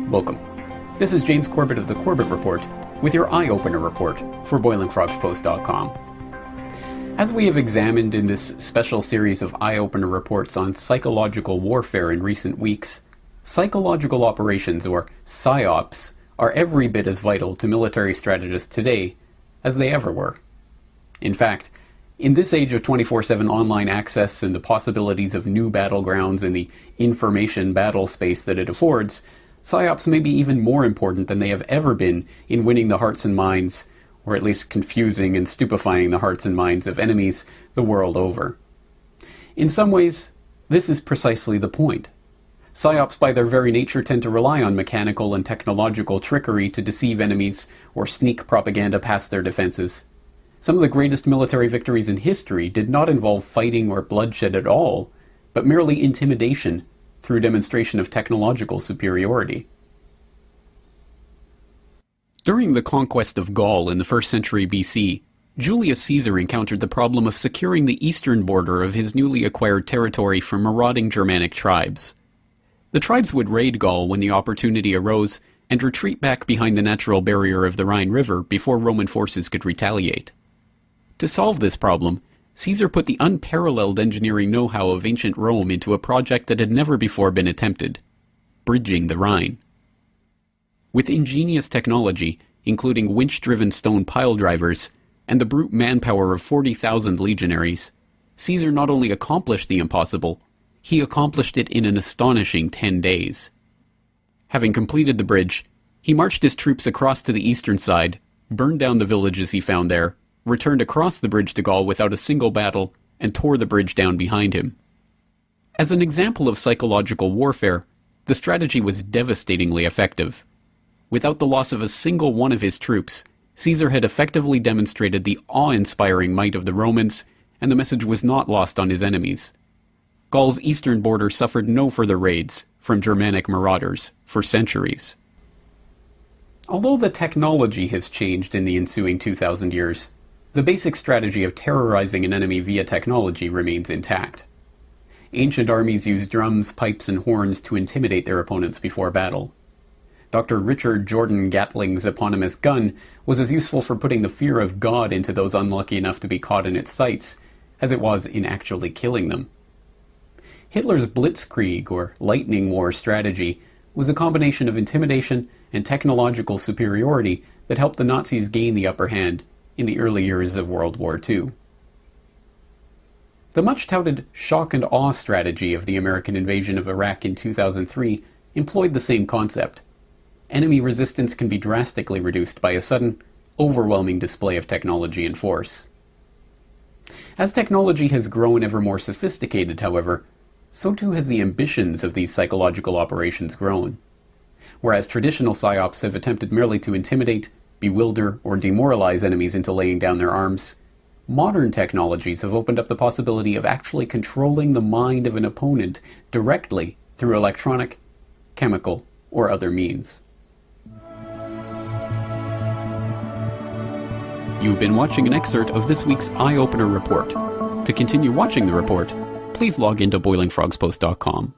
Welcome. This is James Corbett of the Corbett Report with your eye-opener report for BoilingFrogsPost.com. As we have examined in this special series of eye-opener reports on psychological warfare in recent weeks, psychological operations, or Psyops, are every bit as vital to military strategists today as they ever were. In fact, in this age of 24/7 online access and the possibilities of new battlegrounds in the information battle space that it affords, Psyops may be even more important than they have ever been in winning the hearts and minds, or at least confusing and stupefying the hearts and minds of enemies the world over. In some ways, this is precisely the point. Psyops by their very nature tend to rely on mechanical and technological trickery to deceive enemies or sneak propaganda past their defenses. Some of the greatest military victories in history did not involve fighting or bloodshed at all, but merely intimidation through demonstration of technological superiority. During the conquest of Gaul in the 1st century BC, Julius Caesar encountered the problem of securing the eastern border of his newly acquired territory from marauding Germanic tribes. The tribes would raid Gaul when the opportunity arose and retreat back behind the natural barrier of the Rhine River before Roman forces could retaliate. To solve this problem, Caesar put the unparalleled engineering know-how of ancient Rome into a project that had never before been attempted: bridging the Rhine. With ingenious technology, including winch-driven stone pile drivers, and the brute manpower of 40,000 legionaries, Caesar not only accomplished the impossible, he accomplished it in an astonishing 10 days. Having completed the bridge, he marched his troops across to the eastern side, burned down the villages he found there, returned across the bridge to Gaul without a single battle, and tore the bridge down behind him. As an example of psychological warfare, the strategy was devastatingly effective. Without the loss of a single one of his troops, Caesar had effectively demonstrated the awe-inspiring might of the Romans, and the message was not lost on his enemies. Gaul's eastern border suffered no further raids from Germanic marauders for centuries. Although the technology has changed in the ensuing 2,000 years, the basic strategy of terrorizing an enemy via technology remains intact. Ancient armies used drums, pipes, and horns to intimidate their opponents before battle. Dr. Richard Jordan Gatling's eponymous gun was as useful for putting the fear of God into those unlucky enough to be caught in its sights as it was in actually killing them. Hitler's Blitzkrieg, or lightning war strategy, was a combination of intimidation and technological superiority that helped the Nazis gain the upper hand in the early years of World War II. The much-touted shock and awe strategy of the American invasion of Iraq in 2003 employed the same concept. Enemy resistance can be drastically reduced by a sudden, overwhelming display of technology and force. As technology has grown ever more sophisticated, however, so too has the ambitions of these psychological operations grown. Whereas traditional psyops have attempted merely to intimidate, bewilder, or demoralize enemies into laying down their arms, modern technologies have opened up the possibility of actually controlling the mind of an opponent directly through electronic, chemical, or other means. You've been watching an excerpt of this week's Eye-Opener Report. To continue watching the report, please log into BoilingFrogsPost.com.